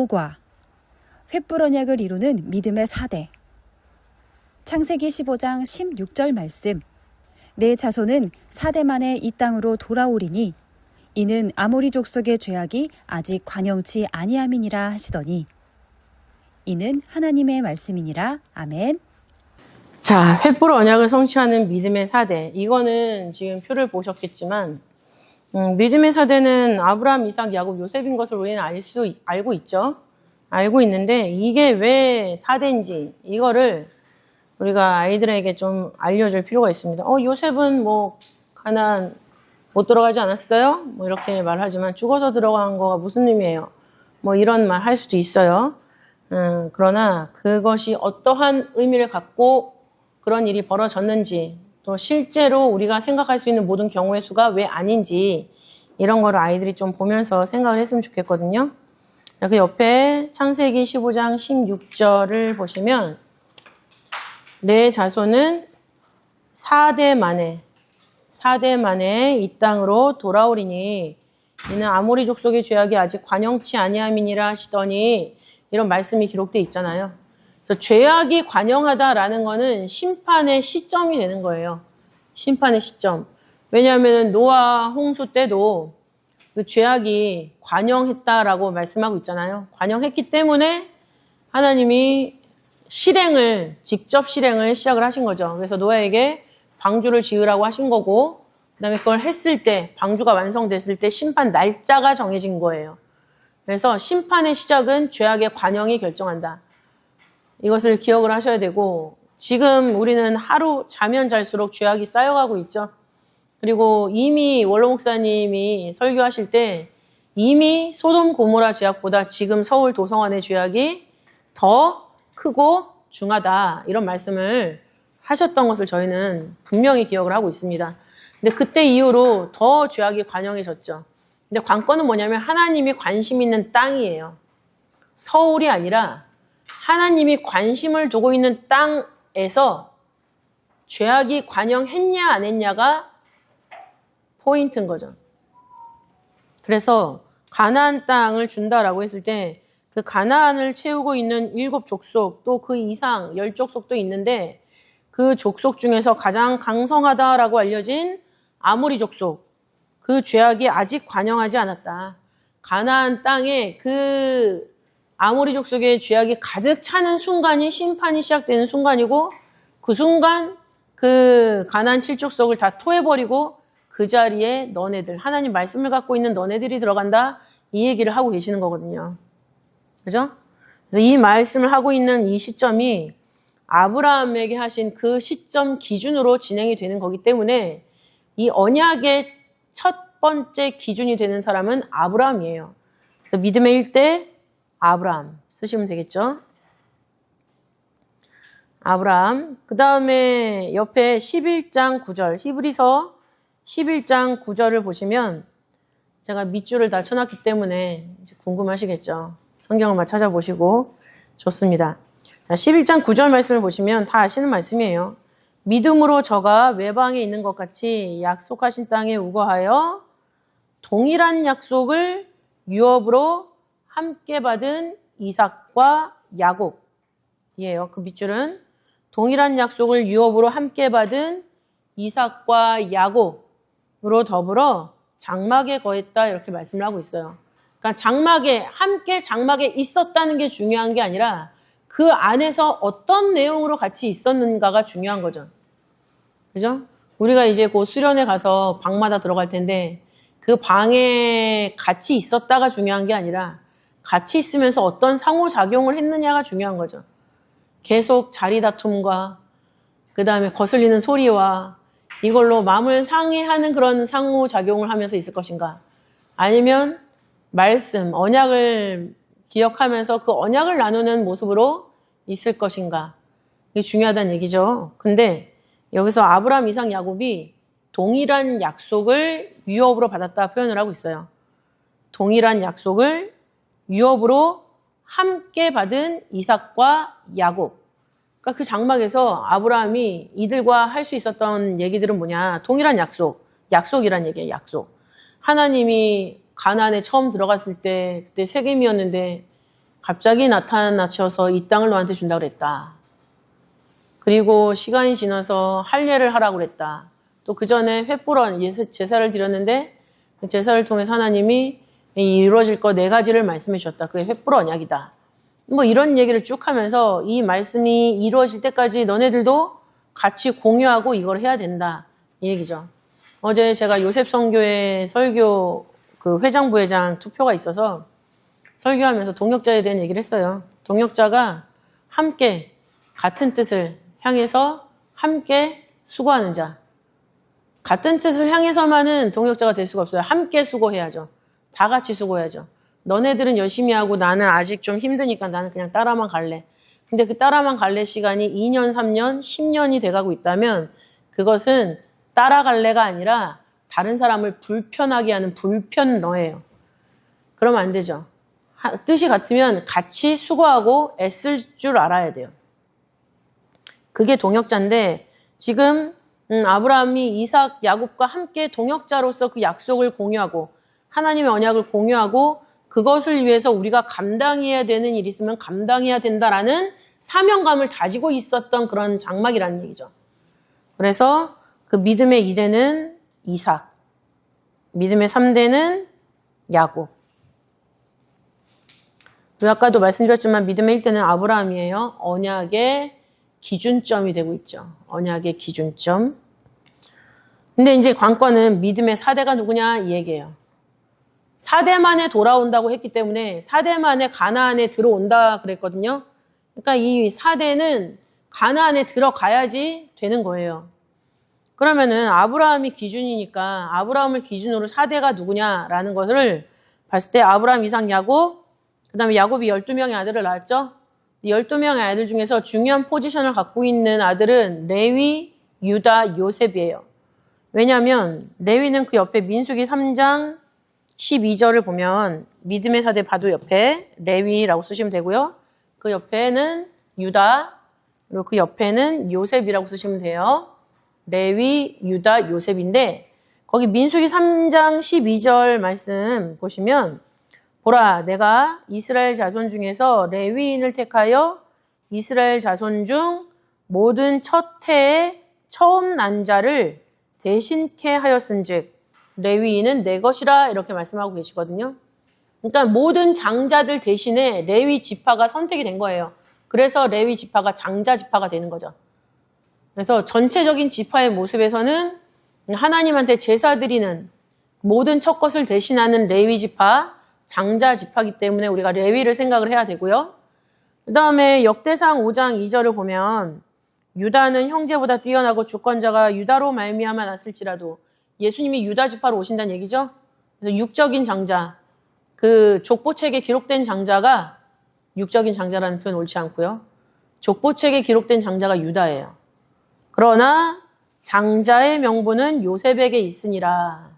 효과, 횃불 언약을 이루는 믿음의 4대. 창세기 15장 16절 말씀. 내 자손은 4대 만에 이 땅으로 돌아오리니 이는 아모리 족속의 죄악이 아직 관영치 아니함이니라 하시더니 이는 하나님의 말씀이니라. 아멘. 자, 횃불 언약을 성취하는 믿음의 4대. 이거는 지금 표를 보셨겠지만 믿음의 4대는 아브라함, 이삭, 야곱, 요셉인 것을 우리는 알고 있죠. 알고 있는데 이게 왜 4대인지 이거를 우리가 아이들에게 좀 알려줄 필요가 있습니다. 요셉은 뭐 가나안 못 들어가지 않았어요? 뭐 이렇게 말하지만 죽어서 들어간 거가 무슨 의미예요? 뭐 이런 말 할 수도 있어요. 그러나 그것이 어떠한 의미를 갖고 그런 일이 벌어졌는지 또 실제로 우리가 생각할 수 있는 모든 경우의 수가 왜 아닌지 이런 거를 아이들이 좀 보면서 생각을 했으면 좋겠거든요. 그 옆에 창세기 15장 16절을 보시면 내 자손은 4대 만에 이 땅으로 돌아오리니 이는 아모리 족속의 죄악이 아직 관영치 아니함이니라 하시더니 이런 말씀이 기록되어 있잖아요. 그래서 죄악이 관영하다라는 거는 심판의 시점이 되는 거예요. 심판의 시점. 왜냐하면 노아 홍수 때도 그 죄악이 관영했다라고 말씀하고 있잖아요. 관영했기 때문에 하나님이 직접 실행을 시작을 하신 거죠. 그래서 노아에게 방주를 지으라고 하신 거고, 그 다음에 그걸 했을 때, 방주가 완성됐을 때 심판 날짜가 정해진 거예요. 그래서 심판의 시작은 죄악의 관영이 결정한다. 이것을 기억을 하셔야 되고, 지금 우리는 하루 자면 잘수록 죄악이 쌓여가고 있죠. 그리고 이미 원로 목사님이 설교하실 때 이미 소돔 고모라 죄악보다 지금 서울 도성안의 죄악이 더 크고 중하다 이런 말씀을 하셨던 것을 저희는 분명히 기억을 하고 있습니다. 근데 그때 이후로 더 죄악이 관영해졌죠. 근데 관건은 뭐냐면 하나님이 관심 있는 땅이에요. 서울이 아니라 하나님이 관심을 두고 있는 땅에서 죄악이 관영했냐 안 했냐가 포인트인 거죠. 그래서 가나안 땅을 준다라고 했을 때 그 가나안을 채우고 있는 7족속 또 그 이상 10족속도 있는데 그 족속 중에서 가장 강성하다라고 알려진 아모리 족속 그 죄악이 아직 관영하지 않았다. 가나안 땅에 그 아모리 족속의 죄악이 가득 차는 순간이 심판이 시작되는 순간이고 그 순간 그 가나안 7족속을 다 토해버리고 그 자리에 너네들, 하나님 말씀을 갖고 있는 너네들이 들어간다. 이 얘기를 하고 계시는 거거든요. 그죠? 그래서 이 말씀을 하고 있는 이 시점이 아브라함에게 하신 그 시점 기준으로 진행이 되는 거기 때문에 이 언약의 첫 번째 기준이 되는 사람은 아브라함이에요. 그래서 믿음의 1대 아브라함 쓰시면 되겠죠? 아브라함. 그 다음에 옆에 11장 9절, 히브리서 11장 9절을 보시면 제가 밑줄을 다 쳐놨기 때문에 이제 궁금하시겠죠. 성경을 찾아보시고 좋습니다. 자, 11장 9절 말씀을 보시면 다 아시는 말씀이에요. 믿음으로 저가 외방에 있는 것 같이 약속하신 땅에 우거하여 동일한 약속을 유업으로 함께 받은 이삭과 야곱이에요. 그 밑줄은 동일한 약속을 유업으로 함께 받은 이삭과 야곱으로 더불어 장막에 거했다 이렇게 말씀을 하고 있어요. 그러니까 함께 장막에 있었다는 게 중요한 게 아니라 그 안에서 어떤 내용으로 같이 있었는가가 중요한 거죠. 그죠? 우리가 이제 곧 수련회 가서 방마다 들어갈 텐데 그 방에 같이 있었다가 중요한 게 아니라 같이 있으면서 어떤 상호작용을 했느냐가 중요한 거죠. 계속 자리 다툼과 그 다음에 거슬리는 소리와 이걸로 마음을 상해하는 그런 상호작용을 하면서 있을 것인가? 아니면 말씀, 언약을 기억하면서 그 언약을 나누는 모습으로 있을 것인가? 이게 중요하다는 얘기죠. 근데 여기서 아브라함, 이삭, 야곱이 동일한 약속을 유업으로 받았다 표현을 하고 있어요. 동일한 약속을 유업으로 함께 받은 이삭과 야곱. 그러니까 그 장막에서 아브라함이 이들과 할 수 있었던 얘기들은 뭐냐? 동일한 약속이란 얘기예요. 약속. 하나님이 가나안에 처음 들어갔을 때 그때 세겜이었는데 갑자기 나타나셔서 이 땅을 너한테 준다고 그랬다. 그리고 시간이 지나서 할례를 하라고 그랬다. 또 그 전에 횃불 제사를 드렸는데 그 제사를 통해서 하나님이 이루어질 거 4가지를 말씀해 주셨다. 그게 횃불 언약이다. 뭐 이런 얘기를 쭉 하면서 이 말씀이 이루어질 때까지 너네들도 같이 공유하고 이걸 해야 된다. 이 얘기죠. 어제 제가 요셉 선교회 설교 그 회장 부회장 투표가 있어서 설교하면서 동역자에 대한 얘기를 했어요. 동역자가 함께 같은 뜻을 향해서 함께 수고하는 자. 같은 뜻을 향해서만은 동역자가 될 수가 없어요. 함께 수고해야죠. 다 같이 수고해야죠. 너네들은 열심히 하고 나는 아직 좀 힘드니까 나는 그냥 따라만 갈래. 근데 그 따라만 갈래 시간이 2년, 3년, 10년이 돼가고 있다면 그것은 따라갈래가 아니라 다른 사람을 불편하게 하는 불편너예요. 그러면 안 되죠. 뜻이 같으면 같이 수고하고 애쓸 줄 알아야 돼요. 그게 동역자인데 지금 아브라함이 이삭, 야곱과 함께 동역자로서 그 약속을 공유하고 하나님의 언약을 공유하고 그것을 위해서 우리가 감당해야 되는 일이 있으면 감당해야 된다라는 사명감을 가지고 있었던 그런 장막이라는 얘기죠. 그래서 그 믿음의 2대는 이삭, 믿음의 3대는 야곱. 그리고 아까도 말씀드렸지만 믿음의 1대는 아브라함이에요. 언약의 기준점이 되고 있죠. 언약의 기준점. 근데 이제 관건은 믿음의 4대가 누구냐 이 얘기예요. 4대 만에 돌아온다고 했기 때문에 4대 만에 가나안에 들어온다 그랬거든요. 그러니까 이 4대는 가나안에 들어가야지 되는 거예요. 그러면은 아브라함이 기준이니까 아브라함을 기준으로 4대가 누구냐라는 것을 봤을 때 아브라함, 이삭, 야곱, 그 다음에 야곱이 12명의 아들을 낳았죠. 12명의 아들 중에서 중요한 포지션을 갖고 있는 아들은 레위, 유다, 요셉이에요. 왜냐하면 레위는 그 옆에 민수기 3장 12절을 보면 믿음의 4대 바도 옆에 레위라고 쓰시면 되고요. 그 옆에는 유다, 그리고 그 옆에는 요셉이라고 쓰시면 돼요. 레위, 유다, 요셉인데 거기 민수기 3장 12절 말씀 보시면 보라, 내가 이스라엘 자손 중에서 레위인을 택하여 이스라엘 자손 중 모든 첫 해에 처음 난 자를 대신케 하였은즉 레위인은 내 것이라 이렇게 말씀하고 계시거든요. 그러니까 모든 장자들 대신에 레위 지파가 선택이 된 거예요. 그래서 레위 지파가 장자 지파가 되는 거죠. 그래서 전체적인 지파의 모습에서는 하나님한테 제사 드리는 모든 첫 것을 대신하는 레위 지파, 장자 지파이기 때문에 우리가 레위를 생각을 해야 되고요. 그 다음에 역대상 5장 2절을 보면 유다는 형제보다 뛰어나고 주권자가 유다로 말미암아 났을지라도 예수님이 유다 지파로 오신다는 얘기죠. 그래서 육적인 장자, 그 족보책에 기록된 장자가 육적인 장자라는 표현 옳지 않고요. 족보책에 기록된 장자가 유다예요. 그러나 장자의 명분은 요셉에게 있으니라.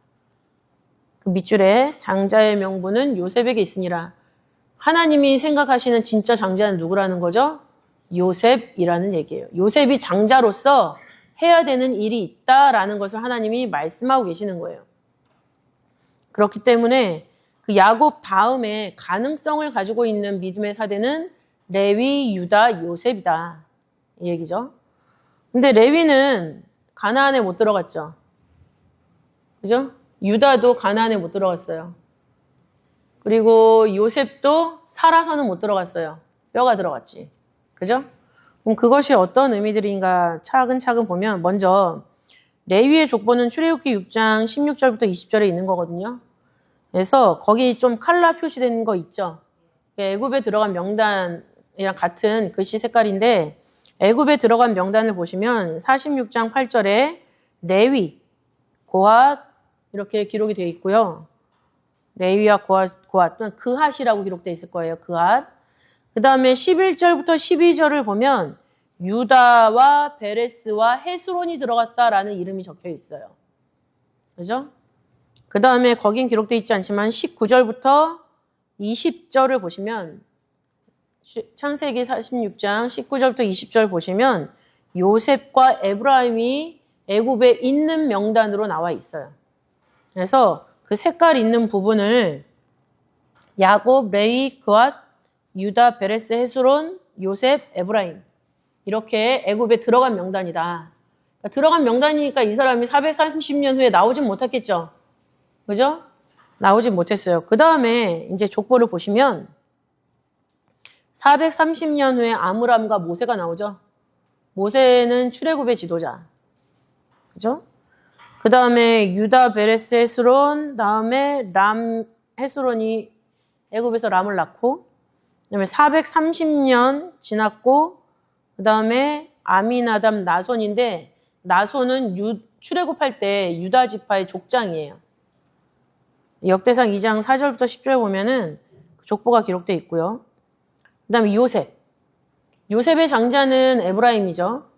그 밑줄에 장자의 명분은 요셉에게 있으니라. 하나님이 생각하시는 진짜 장자는 누구라는 거죠? 요셉이라는 얘기예요. 요셉이 장자로서 해야 되는 일이 있다라는 것을 하나님이 말씀하고 계시는 거예요. 그렇기 때문에 그 야곱 다음에 가능성을 가지고 있는 믿음의 4대는 레위, 유다, 요셉이다. 이 얘기죠. 근데 레위는 가나안에 못 들어갔죠. 그죠? 유다도 가나안에 못 들어갔어요. 그리고 요셉도 살아서는 못 들어갔어요. 뼈가 들어갔지. 그죠? 그럼 그것이 어떤 의미들인가 차근차근 보면 먼저 레위의 족보는 출애굽기 6장 16절부터 20절에 있는 거거든요. 그래서 거기 좀 칼라 표시된 거 있죠. 애굽에 들어간 명단이랑 같은 글씨 색깔인데 애굽에 들어간 명단을 보시면 46장 8절에 레위, 고핫 이렇게 기록이 되어 있고요. 레위와 고핫 또는 그핫이라고 기록되어 있을 거예요. 그핫. 그 다음에 11절부터 12절을 보면 유다와 베레스와 헤스론이 들어갔다라는 이름이 적혀 있어요. 그죠? 그 다음에 거긴 기록되어 있지 않지만 19절부터 20절을 보시면 창세기 46장 19절부터 20절 보시면 요셉과 에브라임이 애굽에 있는 명단으로 나와 있어요. 그래서 그 색깔 있는 부분을 야곱, 레위, 그앗 유다, 베레스, 헤스론, 요셉, 에브라임. 이렇게 애굽에 들어간 명단이다. 그러니까 들어간 명단이니까 이 사람이 430년 후에 나오진 못했겠죠. 그죠? 나오진 못했어요. 그 다음에 이제 족보를 보시면 430년 후에 아므람과 모세가 나오죠. 모세는 출애굽의 지도자. 그죠? 그 다음에 유다, 베레스, 헤스론, 다음에 람, 헤스론이 애굽에서 람을 낳고, 그 다음에 430년 지났고, 그 다음에 아미나답 나손인데, 나손은 출애굽할 때 유다 지파의 족장이에요. 역대상 2장 4절부터 10절 보면은 족보가 기록되어 있고요. 그 다음에 요셉. 요셉의 장자는 에브라임이죠.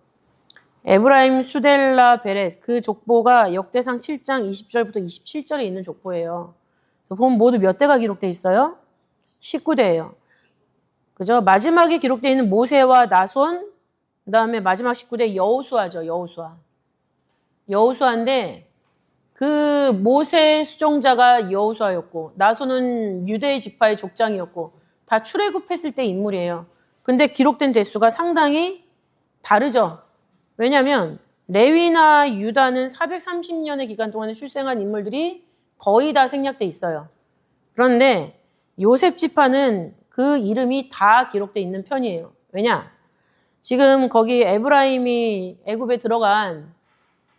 에브라임, 수델라, 베렛. 그 족보가 역대상 7장 20절부터 27절에 있는 족보예요. 보면 모두 몇 대가 기록되어 있어요? 19대예요. 그죠? 마지막에 기록되어 있는 모세와 나손, 그 다음에 마지막 19대 여호수아죠. 여호수아인데 그 모세의 수종자가 여호수아였고 나손은 유대 지파의 족장이었고 다 출애굽했을 때 인물이에요. 근데 기록된 대수가 상당히 다르죠. 왜냐하면 레위나 유다는 430년의 기간 동안에 출생한 인물들이 거의 다 생략돼 있어요. 그런데 요셉 지파는 그 이름이 다 기록돼 있는 편이에요. 왜냐? 지금 거기 에브라임이 애굽에 들어간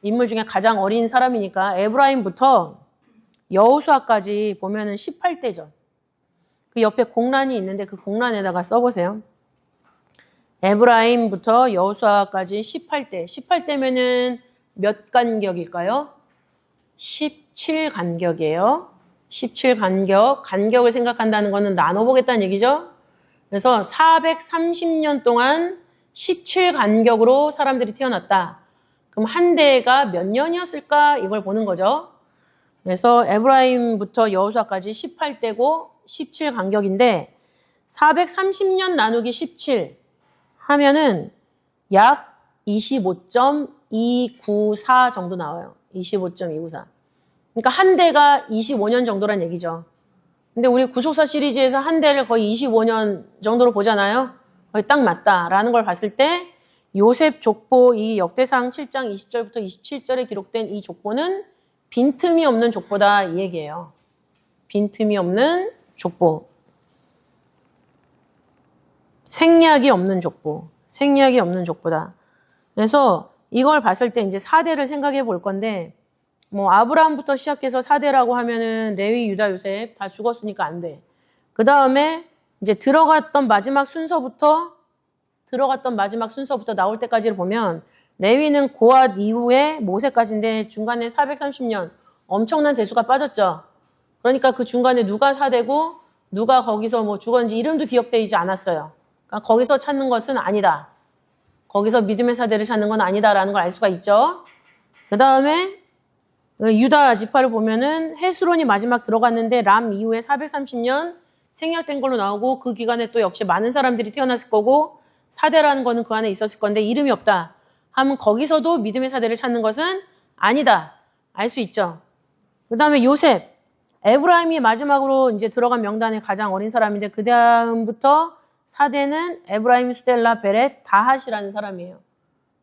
인물 중에 가장 어린 사람이니까 에브라임부터 여호수아까지 보면은 18대죠. 그 옆에 공란이 있는데 그 공란에다가 써보세요. 에브라임부터 여호수아까지 18대. 18대면은 몇 간격일까요? 17간격이에요. 17간격. 간격을 생각한다는 거는 나눠보겠다는 얘기죠. 그래서 430년 동안 17간격으로 사람들이 태어났다. 그럼 한 대가 몇 년이었을까? 이걸 보는 거죠. 그래서 에브라임부터 여호수아까지 18대고 17간격인데 430년 나누기 17 하면은 약 25.294 정도 나와요. 25.294. 그러니까 한 대가 25년 정도란 얘기죠. 근데 우리 구속사 시리즈에서 한 대를 거의 25년 정도로 보잖아요. 거의 딱 맞다라는 걸 봤을 때 요셉 족보 이 역대상 7장 20절부터 27절에 기록된 이 족보는 빈틈이 없는 족보다 이 얘기예요. 빈틈이 없는 족보. 생략이 없는 족보. 생략이 없는 족보다. 그래서 이걸 봤을 때 이제 4대를 생각해 볼 건데 뭐 아브라함부터 시작해서 4대라고 하면은 레위, 유다, 요셉 다 죽었으니까 안 돼. 그 다음에 이제 들어갔던 마지막 순서부터 나올 때까지를 보면 레위는 고앗 이후에 모세까지인데 중간에 430년 엄청난 대수가 빠졌죠. 그러니까 그 중간에 누가 4대고 누가 거기서 뭐 죽었는지 이름도 기억되지 않았어요. 그러니까 거기서 찾는 것은 아니다. 거기서 믿음의 4대를 찾는 건 아니다라는 걸 알 수가 있죠. 그 다음에 유다 지파를 보면은 헤스론이 마지막 들어갔는데 람 이후에 430년 생략된 걸로 나오고 그 기간에 또 역시 많은 사람들이 태어났을 거고 4대라는 거는 그 안에 있었을 건데 이름이 없다 하면 거기서도 믿음의 4대를 찾는 것은 아니다. 알 수 있죠. 그 다음에 요셉, 에브라임이 마지막으로 이제 들어간 명단의 가장 어린 사람인데 그 다음부터 4대는 에브라임, 수델라, 베렛, 다핫이라는 사람이에요.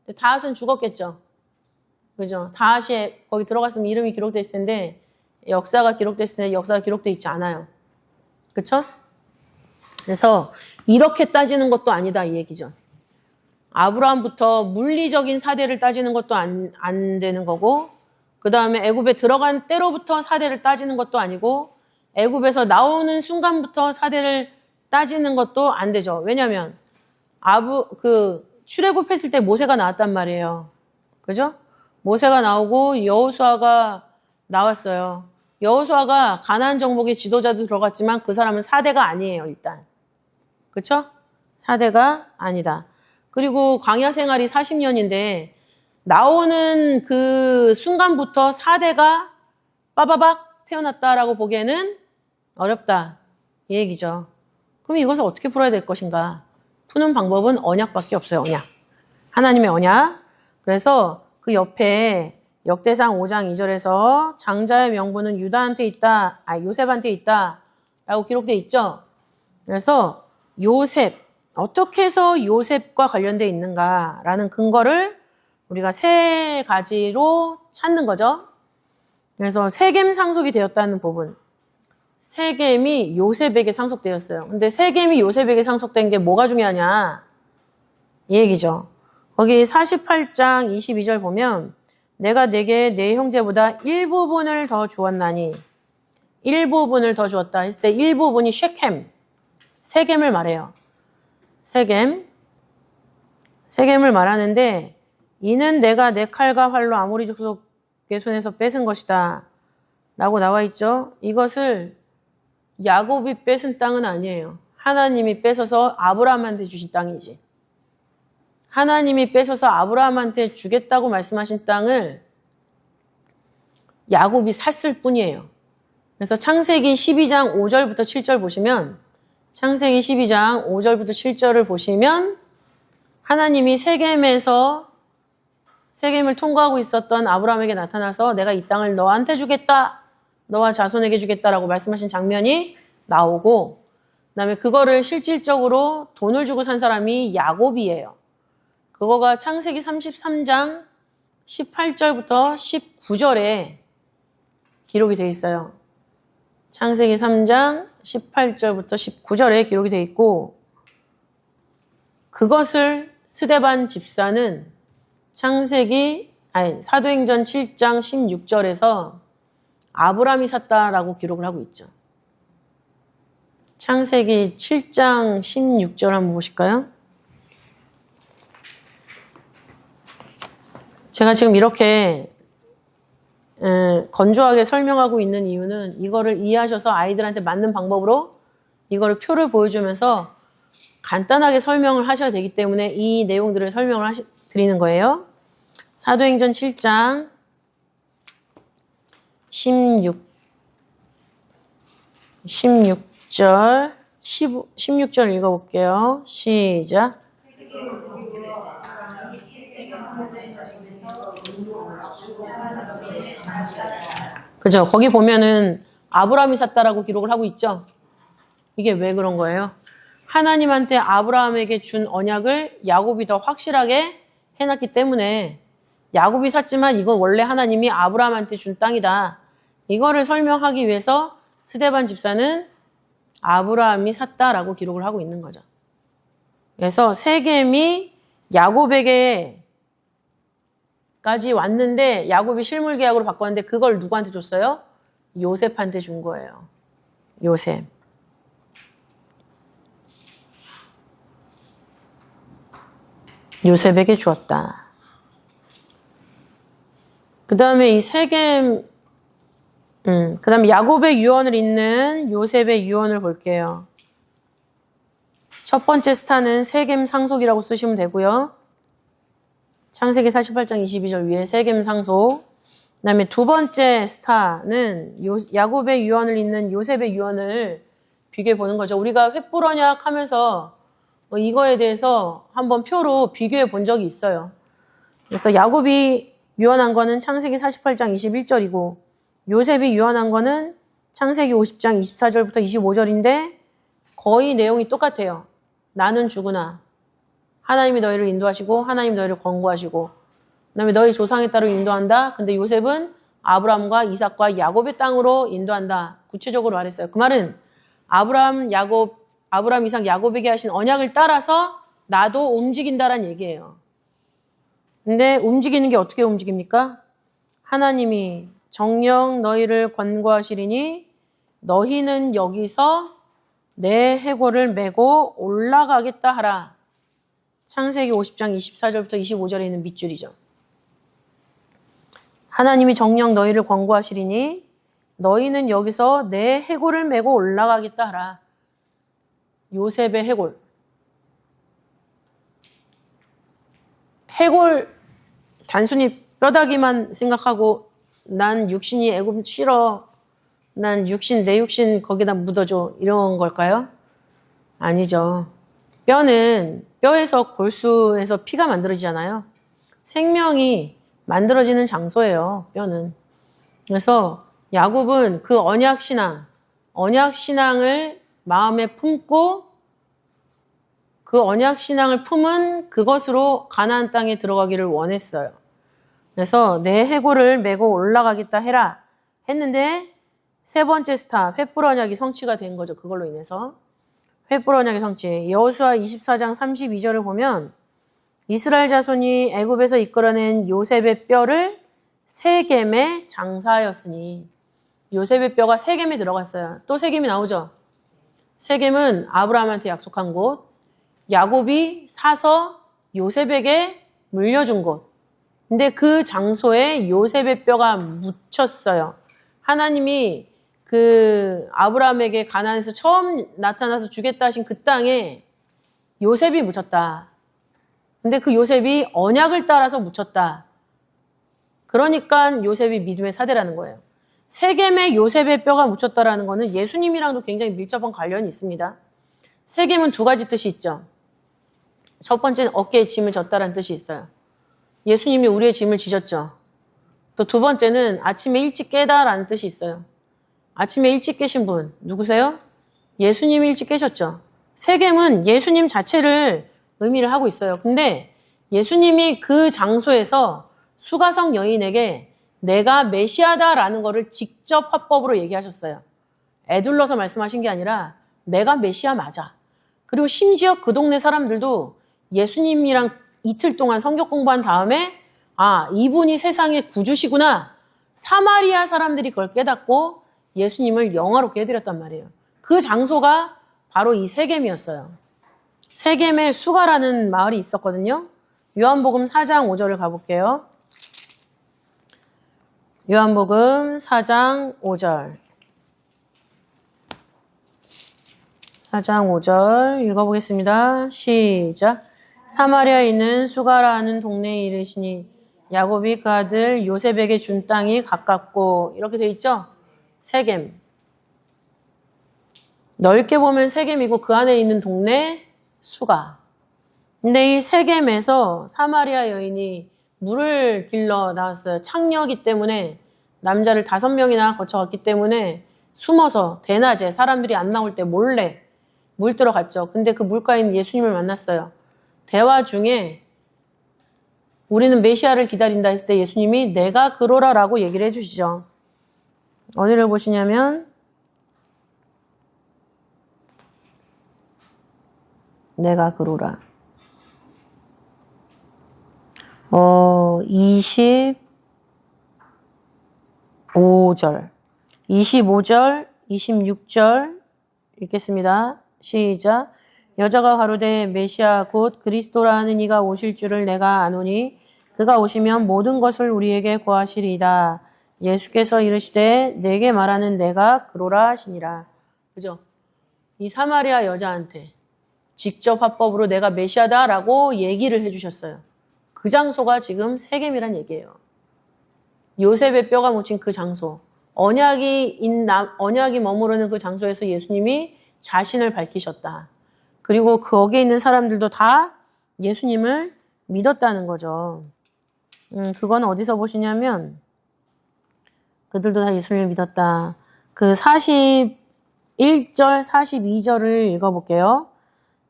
근데 다핫은 죽었겠죠. 그죠? 다핫이 거기 들어갔으면 이름이 기록돼 있을 텐데 역사가 기록됐을 텐데 역사가 기록돼 있지 않아요. 그쵸? 그래서 이렇게 따지는 것도 아니다 이 얘기죠. 아브라함부터 물리적인 4대를 따지는 것도 안 되는 거고 그 다음에 애굽에 들어간 때로부터 4대를 따지는 것도 아니고 애굽에서 나오는 순간부터 4대를 따지는 것도 안 되죠. 왜냐하면 출애굽했을 때 모세가 나왔단 말이에요. 그죠? 모세가 나오고 여호수아가 나왔어요. 여호수아가 가나안 정복의 지도자도 들어갔지만 그 사람은 4대가 아니에요. 일단. 그쵸? 4대가 아니다. 그리고 광야 생활이 40년인데 나오는 그 순간부터 4대가 빠바박 태어났다라고 보기에는 어렵다. 이 얘기죠. 그럼 이것을 어떻게 풀어야 될 것인가? 푸는 방법은 언약밖에 없어요. 언약. 하나님의 언약. 그래서 그 옆에 역대상 5장 2절에서 장자의 명분은 유다한테 있다. 요셉한테 있다. 라고 기록되어 있죠. 그래서 요셉, 어떻게 해서 요셉과 관련되어 있는가라는 근거를 우리가 세 가지로 찾는 거죠. 그래서 세겜 상속이 되었다는 부분. 세겜이 요셉에게 상속되었어요. 근데 세겜이 요셉에게 상속된 게 뭐가 중요하냐? 이 얘기죠. 거기 48장 22절 보면 내가 네게 네 형제보다 일부분을 더 주었나니 일부분을 더 주었다 했을 때 일부분이 쉐켐, 세겜을 말해요. 세겜을 말하는데 이는 내가 내 칼과 활로 아모리 족속의 손에서 뺏은 것이다 라고 나와 있죠. 이것을 야곱이 뺏은 땅은 아니에요. 하나님이 뺏어서 아브라함한테 주신 땅이지. 하나님이 뺏어서 아브라함한테 주겠다고 말씀하신 땅을 야곱이 샀을 뿐이에요. 그래서 창세기 12장 5절부터 7절 보시면 창세기 12장 5절부터 7절을 보시면 하나님이 세겜을 통과하고 있었던 아브라함에게 나타나서 내가 이 땅을 너한테 주겠다. 너와 자손에게 주겠다라고 말씀하신 장면이 나오고 그다음에 그거를 실질적으로 돈을 주고 산 사람이 야곱이에요. 그거가 창세기 33장 18절부터 19절에 기록이 되어 있어요. 창세기 3장 18절부터 19절에 기록이 되어 있고 그것을 스데반 집사는 사도행전 7장 16절에서 아브람이 샀다라고 기록을 하고 있죠. 창세기 7장 16절 한번 보실까요? 제가 지금 이렇게 건조하게 설명하고 있는 이유는 이거를 이해하셔서 아이들한테 맞는 방법으로 이거를 표를 보여주면서 간단하게 설명을 하셔야 되기 때문에 이 내용들을 설명을 드리는 거예요. 사도행전 7장 16절 16절 읽어볼게요. 시작. 그죠? 거기 보면은 아브라함이 샀다라고 기록을 하고 있죠. 이게 왜 그런 거예요? 하나님한테 아브라함에게 준 언약을 야곱이 더 확실하게 해놨기 때문에 야곱이 샀지만 이건 원래 하나님이 아브라함한테 준 땅이다. 이거를 설명하기 위해서 스데반 집사는 아브라함이 샀다라고 기록을 하고 있는 거죠. 그래서 세겜이 야곱에게까지 왔는데 야곱이 실물 계약으로 바꿨는데 그걸 누구한테 줬어요? 요셉한테 준 거예요. 요셉. 요셉에게 주었다. 그 다음에 이 세겜, 그 다음에 야곱의 유언을 잇는 요셉의 유언을 볼게요. 첫 번째 스타는 세겜 상속이라고 쓰시면 되고요. 창세기 48장 22절 위에 세겜 상속. 그 다음에 두 번째 스타는 야곱의 유언을 잇는 요셉의 유언을 비교해 보는 거죠. 우리가 횃불 언약 하면서 이거에 대해서 한번 표로 비교해 본 적이 있어요. 그래서 야곱이 유언한 거는 창세기 48장 21절이고 요셉이 유언한 거는 창세기 50장 24절부터 25절인데 거의 내용이 똑같아요. 나는 죽으나 하나님이 너희를 인도하시고 하나님이 너희를 권고하시고 그다음에 너희 조상의 따로 인도한다. 근데 요셉은 아브라함과 이삭과 야곱의 땅으로 인도한다. 구체적으로 말했어요. 그 말은 아브라함, 이삭, 야곱에게 하신 언약을 따라서 나도 움직인다란 얘기예요. 근데 움직이는 게 어떻게 움직입니까? 하나님이 정녕 너희를 권고하시리니 너희는 여기서 내 해골을 메고 올라가겠다 하라. 창세기 50장 24절부터 25절에 있는 밑줄이죠. 하나님이 정녕 너희를 권고하시리니 너희는 여기서 내 해골을 메고 올라가겠다 하라. 요셉의 해골. 해골 단순히 뼈다귀만 생각하고 난 육신이 애굽 싫어. 난 내 육신 거기다 묻어줘. 이런 걸까요? 아니죠. 뼈는 뼈에서 골수에서 피가 만들어지잖아요. 생명이 만들어지는 장소예요. 뼈는. 그래서 야곱은 그 언약신앙을 마음에 품고 그 언약 신앙을 품은 그것으로 가나안 땅에 들어가기를 원했어요. 그래서 내 해골을 메고 올라가겠다 해라 했는데 세 번째 스탑 횃불 언약이 성취가 된 거죠. 그걸로 인해서 횃불 언약의 성취. 여호수아 24장 32절을 보면 이스라엘 자손이 애굽에서 이끌어낸 요셉의 뼈를 세겜에 장사하였으니 요셉의 뼈가 세겜에 들어갔어요. 또 세겜이 나오죠. 세겜은 아브라함한테 약속한 곳, 야곱이 사서 요셉에게 물려준 곳. 근데 그 장소에 요셉의 뼈가 묻혔어요. 하나님이 그 아브라함에게 가나안에서 처음 나타나서 주겠다 하신 그 땅에 요셉이 묻혔다. 근데 그 요셉이 언약을 따라서 묻혔다. 그러니까 요셉이 믿음의 사대라는 거예요. 세겜에 요셉의 뼈가 묻혔다라는 거는 예수님이랑도 굉장히 밀접한 관련이 있습니다. 세겜은 두 가지 뜻이 있죠. 첫 번째는 어깨에 짐을 졌다라는 뜻이 있어요. 예수님이 우리의 짐을 지셨죠. 또 두 번째는 아침에 일찍 깨다라는 뜻이 있어요. 아침에 일찍 깨신 분 누구세요? 예수님이 일찍 깨셨죠. 세겜은 예수님 자체를 의미를 하고 있어요. 근데 예수님이 그 장소에서 수가성 여인에게 내가 메시아다라는 거를 직접 화법으로 얘기하셨어요. 애둘러서 말씀하신 게 아니라 내가 메시아 맞아. 그리고 심지어 그 동네 사람들도 예수님이랑 이틀 동안 성경 공부한 다음에 아, 이분이 세상의 구주시구나. 사마리아 사람들이 그걸 깨닫고 예수님을 영화롭게 해드렸단 말이에요. 그 장소가 바로 이 세겜이었어요. 세겜에 수가라는 마을이 있었거든요. 요한복음 4장 5절을 가볼게요. 요한복음 4장 5절. 4장 5절 읽어보겠습니다. 시작. 사마리아에 있는 수가라는 동네에 이르시니 야곱이 그 아들 요셉에게 준 땅이 가깝고 이렇게 돼 있죠? 세겜. 넓게 보면 세겜이고 그 안에 있는 동네 수가. 근데 이 세겜에서 사마리아 여인이 물을 길러 나왔어요. 창녀이기 때문에 남자를 5명이나 거쳐갔기 때문에 숨어서 대낮에 사람들이 안 나올 때 몰래 물 들어갔죠. 근데 그 물가에 있는 예수님을 만났어요. 대화 중에 우리는 메시아를 기다린다 했을 때 예수님이 내가 그로라라고 얘기를 해주시죠. 어디를 보시냐면 내가 그로라. 25절, 26절 읽겠습니다. 시작. 여자가 가로되 메시아 곧 그리스도라는 이가 오실 줄을 내가 아노니 그가 오시면 모든 것을 우리에게 고하시리이다. 예수께서 이르시되 내게 말하는 내가 그로라 하시니라. 그죠? 이 사마리아 여자한테 직접 화법으로 내가 메시아다라고 얘기를 해주셨어요. 그 장소가 지금 세겜이란 얘기예요. 요셉의 뼈가 묻힌 그 장소. 언약이 머무르는 그 장소에서 예수님이 자신을 밝히셨다. 그리고 거기에 있는 사람들도 다 예수님을 믿었다는 거죠. 그건 어디서 보시냐면 그들도 다 예수님을 믿었다. 그 41절, 42절을 읽어볼게요.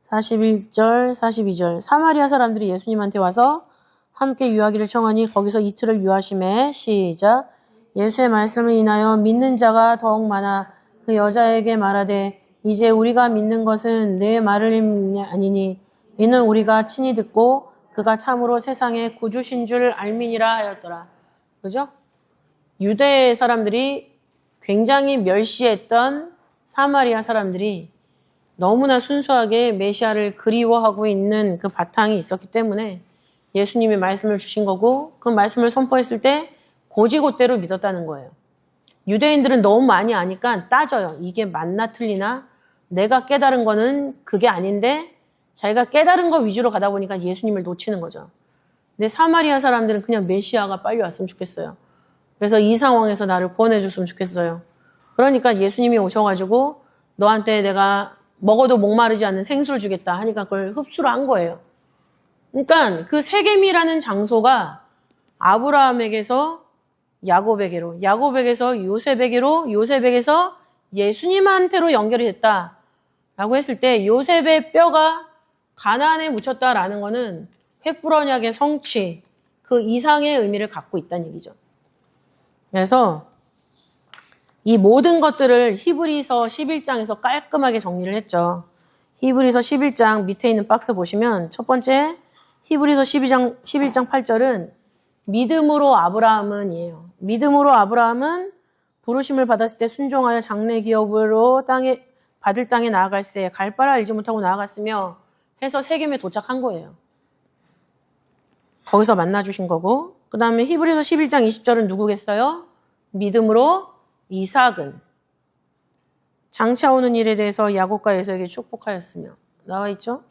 41절, 42절. 사마리아 사람들이 예수님한테 와서 함께 유하기를 청하니 거기서 이틀을 유하심에 시작. 예수의 말씀을 인하여 믿는 자가 더욱 많아 그 여자에게 말하되 이제 우리가 믿는 것은 내 말을 아니니 이는 우리가 친히 듣고 그가 참으로 세상의 구주신 줄 알미니라 하였더라. 그죠? 유대 사람들이 굉장히 멸시했던 사마리아 사람들이 너무나 순수하게 메시아를 그리워하고 있는 그 바탕이 있었기 때문에 예수님이 말씀을 주신 거고 그 말씀을 선포했을 때 고지고대로 믿었다는 거예요. 유대인들은 너무 많이 아니까 따져요. 이게 맞나 틀리나? 내가 깨달은 거는 그게 아닌데 자기가 깨달은 거 위주로 가다 보니까 예수님을 놓치는 거죠. 근데 사마리아 사람들은 그냥 메시아가 빨리 왔으면 좋겠어요. 그래서 이 상황에서 나를 구원해 줬으면 좋겠어요. 그러니까 예수님이 오셔가지고 너한테 내가 먹어도 목마르지 않는 생수를 주겠다 하니까 그걸 흡수를 한 거예요. 그러니까 그 세겜이라는 장소가 아브라함에게서 야곱에게로, 야곱에게서 요셉에게로, 요셉에게서 예수님한테로 연결이 됐다라고 했을 때 요셉의 뼈가 가나안에 묻혔다라는 거는 횃불 언약의 성취, 그 이상의 의미를 갖고 있다는 얘기죠. 그래서 이 모든 것들을 히브리서 11장에서 깔끔하게 정리를 했죠. 히브리서 11장 밑에 있는 박스 보시면 첫 번째 히브리서 11장 8절은 믿음으로 아브라함은 이에요. 믿음으로 아브라함은 부르심을 받았을 때 순종하여 장래 기업으로 받을 땅에 나아갈새 갈 바를 알지 못하고 나아갔으며 해서 세겜에 도착한 거예요. 거기서 만나주신 거고, 그 다음에 히브리서 11장 20절은 누구겠어요? 믿음으로 이삭은 장차 오는 일에 대해서 야곱과 에서에게 축복하였으며 나와 있죠?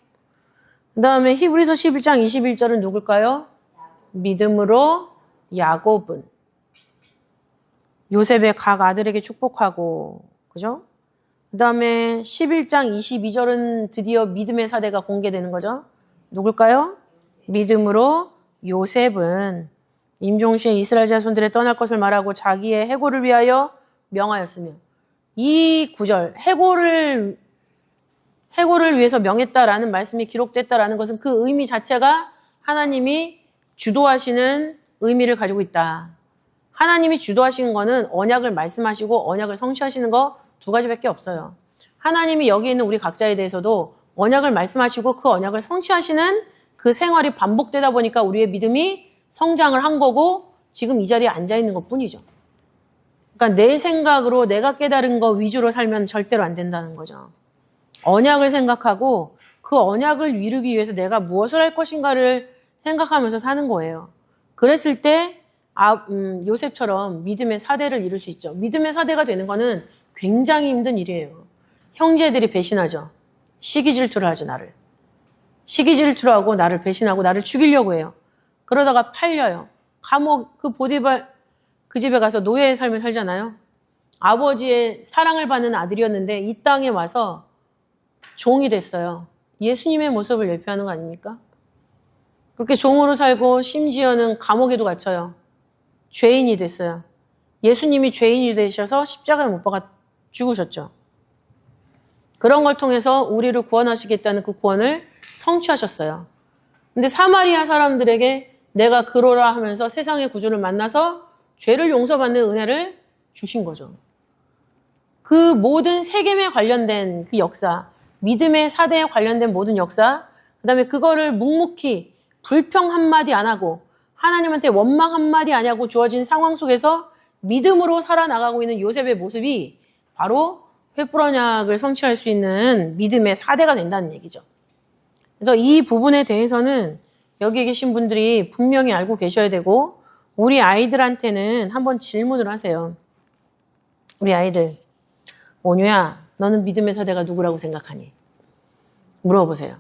그 다음에 히브리서 11장 21절은 누굴까요? 믿음으로 야곱은 요셉의 각 아들에게 축복하고, 그죠? 그 다음에 11장 22절은 드디어 믿음의 사대가 공개되는 거죠. 누굴까요? 믿음으로 요셉은 임종시에 이스라엘 자손들의 떠날 것을 말하고 자기의 해고를 위하여 명하였으며, 이 구절 해고를 위해서 명했다라는 말씀이 기록됐다라는 것은 그 의미 자체가 하나님이 주도하시는 의미를 가지고 있다. 하나님이 주도하시는 거는 언약을 말씀하시고 언약을 성취하시는 거 두 가지밖에 없어요. 하나님이 여기 있는 우리 각자에 대해서도 언약을 말씀하시고 그 언약을 성취하시는 그 생활이 반복되다 보니까 우리의 믿음이 성장을 한 거고 지금 이 자리에 앉아 있는 것 뿐이죠. 그러니까 내 생각으로 내가 깨달은 거 위주로 살면 절대로 안 된다는 거죠. 언약을 생각하고 그 언약을 이루기 위해서 내가 무엇을 할 것인가를 생각하면서 사는 거예요. 그랬을 때 요셉처럼 믿음의 사대를 이룰 수 있죠. 믿음의 사대가 되는 거는 굉장히 힘든 일이에요. 형제들이 배신하죠. 시기 질투를 하죠, 나를. 시기 질투를 하고 나를 배신하고 나를 죽이려고 해요. 그러다가 팔려요. 감옥, 그 보디발 그 집에 가서 노예의 삶을 살잖아요. 아버지의 사랑을 받는 아들이었는데 이 땅에 와서 종이 됐어요. 예수님의 모습을 예표하는 거 아닙니까? 그렇게 종으로 살고 심지어는 감옥에도 갇혀요. 죄인이 됐어요. 예수님이 죄인이 되셔서 십자가에 못 박아 죽으셨죠. 그런 걸 통해서 우리를 구원하시겠다는 그 구원을 성취하셨어요. 근데 사마리아 사람들에게 내가 그러라 하면서 세상의 구주를 만나서 죄를 용서받는 은혜를 주신 거죠. 그 모든 세겜에 관련된 그 역사, 믿음의 사대에 관련된 모든 역사, 그 다음에 그거를 묵묵히 불평 한마디 안 하고 하나님한테 원망 한마디 안 하고 주어진 상황 속에서 믿음으로 살아나가고 있는 요셉의 모습이 바로 횃불 언약을 성취할 수 있는 믿음의 사대가 된다는 얘기죠. 그래서 이 부분에 대해서는 여기 계신 분들이 분명히 알고 계셔야 되고 우리 아이들한테는 한번 질문을 하세요. 우리 아이들, 온유야, 너는 믿음의 사대가 누구라고 생각하니? 물어보세요.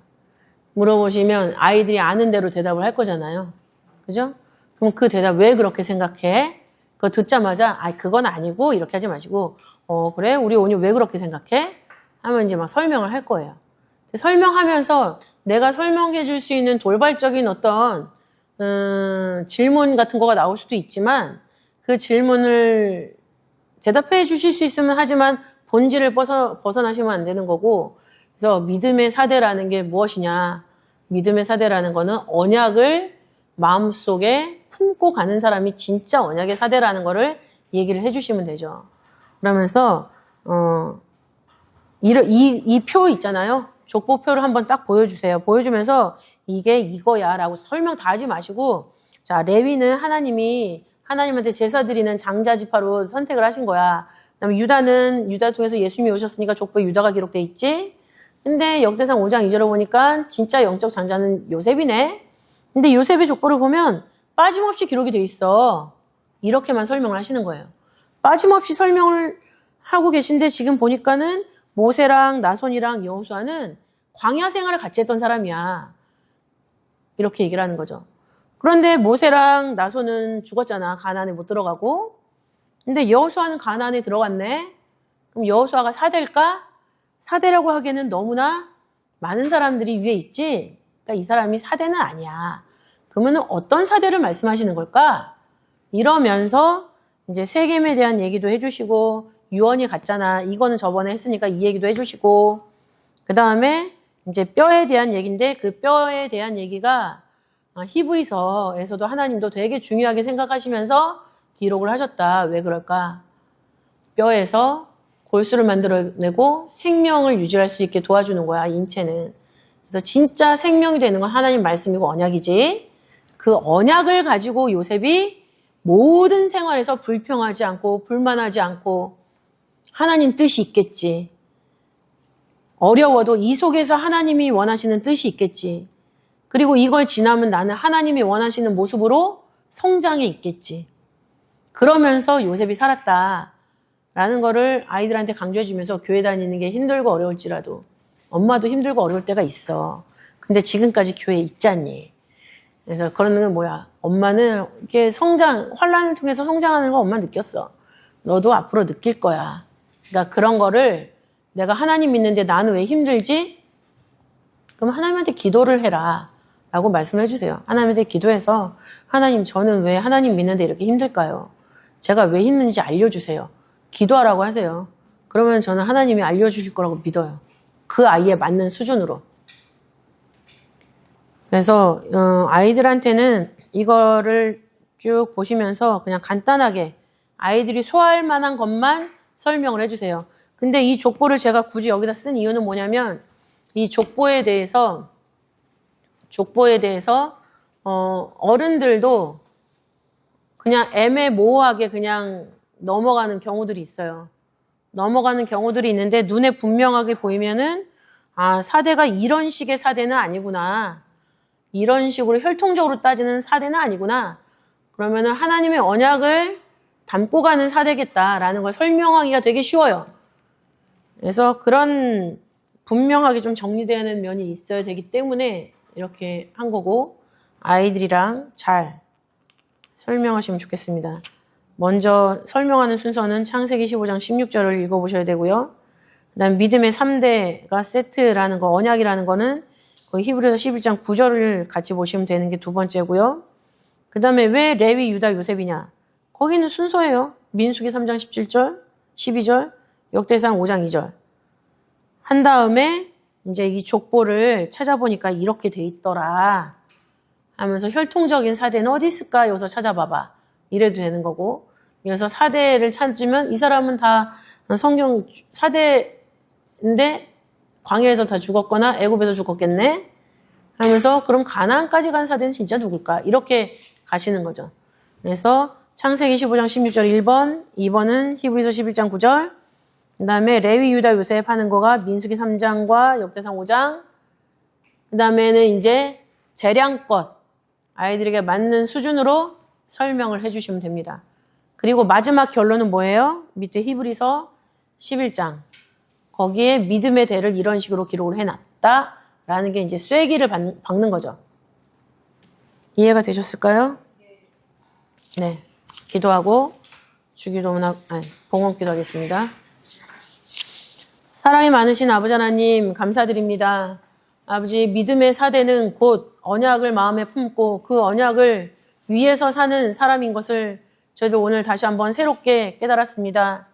물어보시면 아이들이 아는 대로 대답을 할 거잖아요. 그죠? 그럼 그 대답 왜 그렇게 생각해? 그거 듣자마자 그건 아니고 이렇게 하지 마시고 그래? 우리 온유 왜 그렇게 생각해? 하면 이제 막 설명을 할 거예요. 설명하면서 내가 설명해 줄 수 있는 돌발적인 어떤 질문 같은 거가 나올 수도 있지만 그 질문을 대답해 주실 수 있으면 하지만 본질을 벗어나시면 안 되는 거고 그래서 믿음의 사대라는 게 무엇이냐? 믿음의 사대라는 거는 언약을 마음속에 품고 가는 사람이 진짜 언약의 사대라는 거를 얘기를 해주시면 되죠. 그러면서 이 표 있잖아요. 족보표를 한번 딱 보여주세요. 보여주면서 이게 이거야 라고 설명 다 하지 마시고 자 레위는 하나님이 하나님한테 제사 드리는 장자지파로 선택을 하신 거야. 그다음에 유다는 유다 통해서 예수님이 오셨으니까 족보에 유다가 기록돼 있지. 근데 역대상 5장 2절을 보니까 진짜 영적 장자는 요셉이네. 근데 요셉의 족보를 보면 빠짐없이 기록이 돼 있어. 이렇게만 설명을 하시는 거예요. 빠짐없이 설명을 하고 계신데 지금 보니까는 모세랑 나손이랑 여호수아는 광야 생활을 같이 했던 사람이야. 이렇게 얘기를 하는 거죠. 그런데 모세랑 나손은 죽었잖아. 가나안에 못 들어가고. 근데 여호수아는 가나안에 들어갔네. 그럼 여호수아가 사대일까? 사대라고 하기에는 너무나 많은 사람들이 위에 있지. 그러니까 이 사람이 사대는 아니야. 그러면 어떤 사대를 말씀하시는 걸까? 이러면서 이제 세겜에 대한 얘기도 해주시고 유언이 같잖아. 이거는 저번에 했으니까 이 얘기도 해주시고 그 다음에 이제 뼈에 대한 얘기인데 그 뼈에 대한 얘기가 히브리서에서도 하나님도 되게 중요하게 생각하시면서 기록을 하셨다. 왜 그럴까? 뼈에서 골수를 만들어내고 생명을 유지할 수 있게 도와주는 거야, 인체는. 그래서 진짜 생명이 되는 건 하나님 말씀이고 언약이지. 그 언약을 가지고 요셉이 모든 생활에서 불평하지 않고 불만하지 않고 하나님 뜻이 있겠지. 어려워도 이 속에서 하나님이 원하시는 뜻이 있겠지. 그리고 이걸 지나면 나는 하나님이 원하시는 모습으로 성장해 있겠지. 그러면서 요셉이 살았다라는 거를 아이들한테 강조해 주면서 교회 다니는 게 힘들고 어려울지라도 엄마도 힘들고 어려울 때가 있어. 근데 지금까지 교회에 있잖니. 그래서 그러는 건 뭐야? 엄마는 이렇게 환란을 통해서 성장하는 거 엄마 느꼈어. 너도 앞으로 느낄 거야. 그러니까 그런 거를 내가 하나님 믿는데 나는 왜 힘들지? 그럼 하나님한테 기도를 해라. 라고 말씀을 해주세요. 하나님한테 기도해서 하나님 저는 왜 하나님 믿는데 이렇게 힘들까요? 제가 왜 힘든지 알려주세요. 기도하라고 하세요. 그러면 저는 하나님이 알려주실 거라고 믿어요. 그 아이에 맞는 수준으로. 그래서 아이들한테는 이거를 쭉 보시면서 그냥 간단하게 아이들이 소화할 만한 것만 설명을 해주세요. 근데 이 족보를 제가 굳이 여기다 쓴 이유는 뭐냐면 이 족보에 대해서 어른들도 그냥 애매모호하게 그냥 넘어가는 경우들이 있어요. 넘어가는 경우들이 있는데 눈에 분명하게 보이면은 사대가 이런 식의 사대는 아니구나. 이런 식으로 혈통적으로 따지는 사대는 아니구나. 그러면은 하나님의 언약을 담고 가는 사대겠다라는 걸 설명하기가 되게 쉬워요. 그래서 그런 분명하게 좀 정리되는 면이 있어야 되기 때문에 이렇게 한 거고 아이들이랑 잘 설명하시면 좋겠습니다. 먼저 설명하는 순서는 창세기 15장 16절을 읽어보셔야 되고요. 그 다음 믿음의 3대가 세트라는 거, 언약이라는 거는 거기 히브리서 11장 9절을 같이 보시면 되는 게 두 번째고요. 그 다음에 왜 레위, 유다, 요셉이냐? 거기는 순서예요. 민수기 3장 17절, 12절, 역대상 5장 2절. 한 다음에 이제 이 족보를 찾아보니까 이렇게 돼 있더라 하면서 혈통적인 사대는 어디 있을까? 여기서 찾아봐봐. 이래도 되는 거고. 그래서 사대를 찾으면 이 사람은 다 성경 사대인데 광야에서 다 죽었거나 애굽에서 죽었겠네 하면서 그럼 가나안까지 간 사대는 진짜 누굴까? 이렇게 가시는 거죠. 그래서 창세기 15장 16절 1번, 2번은 히브리서 11장 9절, 그 다음에 레위, 유다, 요셉 하는 거가 민수기 3장과 역대상 5장, 그 다음에는 이제 재량껏 아이들에게 맞는 수준으로 설명을 해주시면 됩니다. 그리고 마지막 결론은 뭐예요? 밑에 히브리서 11장. 거기에 믿음의 대를 이런 식으로 기록을 해놨다라는 게 이제 쐐기를 박는 거죠. 이해가 되셨을까요? 네. 기도하고 봉헌기도 하겠습니다. 사랑이 많으신 아버지 하나님 감사드립니다. 아버지 믿음의 사대는 곧 언약을 마음에 품고 그 언약을 위해서 사는 사람인 것을 저희도 오늘 다시 한번 새롭게 깨달았습니다.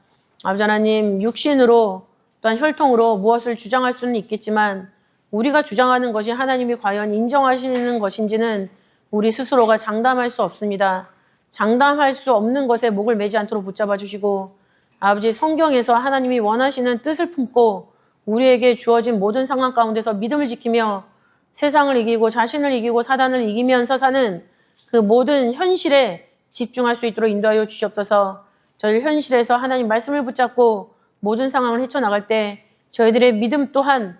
아버지 하나님 육신으로 또한 혈통으로 무엇을 주장할 수는 있겠지만 우리가 주장하는 것이 하나님이 과연 인정하시는 것인지는 우리 스스로가 장담할 수 없습니다. 장담할 수 없는 것에 목을 매지 않도록 붙잡아 주시고 아버지 성경에서 하나님이 원하시는 뜻을 품고 우리에게 주어진 모든 상황 가운데서 믿음을 지키며 세상을 이기고 자신을 이기고 사단을 이기면서 사는 그 모든 현실에 집중할 수 있도록 인도하여 주시옵소서. 저희 현실에서 하나님 말씀을 붙잡고 모든 상황을 헤쳐나갈 때 저희들의 믿음 또한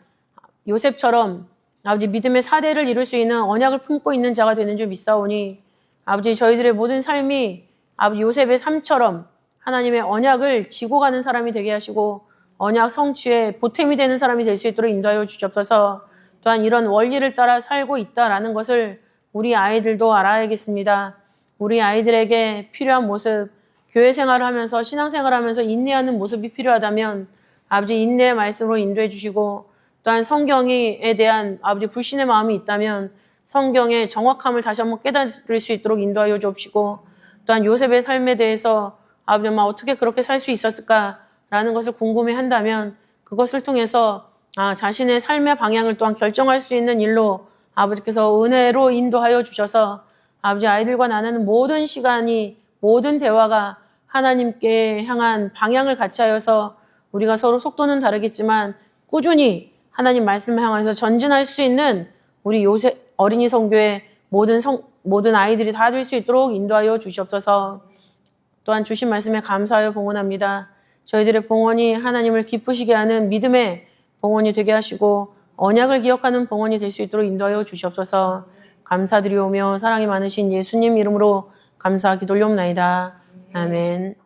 요셉처럼 아버지 믿음의 사대를 이룰 수 있는 언약을 품고 있는 자가 되는 줄 믿사오니 아버지 저희들의 모든 삶이 아버지 요셉의 삶처럼 하나님의 언약을 지고 가는 사람이 되게 하시고 언약 성취에 보탬이 되는 사람이 될 수 있도록 인도하여 주시옵소서. 또한 이런 원리를 따라 살고 있다라는 것을 우리 아이들도 알아야겠습니다. 우리 아이들에게 필요한 모습, 교회 생활을 하면서 신앙생활을 하면서 인내하는 모습이 필요하다면 아버지 인내의 말씀으로 인도해 주시고 또한 성경에 대한 아버지 불신의 마음이 있다면 성경의 정확함을 다시 한번 깨달을 수 있도록 인도하여 주옵시고 또한 요셉의 삶에 대해서 아버지 엄마 어떻게 그렇게 살 수 있었을까라는 것을 궁금해한다면 그것을 통해서 자신의 삶의 방향을 또한 결정할 수 있는 일로 아버지께서 은혜로 인도하여 주셔서 아버지 아이들과 나누는 모든 시간이 모든 대화가 하나님께 향한 방향을 같이 하여서 우리가 서로 속도는 다르겠지만 꾸준히 하나님 말씀을 향해서 전진할 수 있는 우리 요새 어린이 선교의 모든 아이들이 다 될 수 있도록 인도하여 주시옵소서. 또한 주신 말씀에 감사하여 봉헌합니다. 저희들의 봉헌이 하나님을 기쁘시게 하는 믿음의 봉헌이 되게 하시고 언약을 기억하는 봉헌이 될 수 있도록 인도하여 주시옵소서. 감사드리오며 사랑이 많으신 예수님 이름으로 감사 기도 올려옵나이다. 아멘.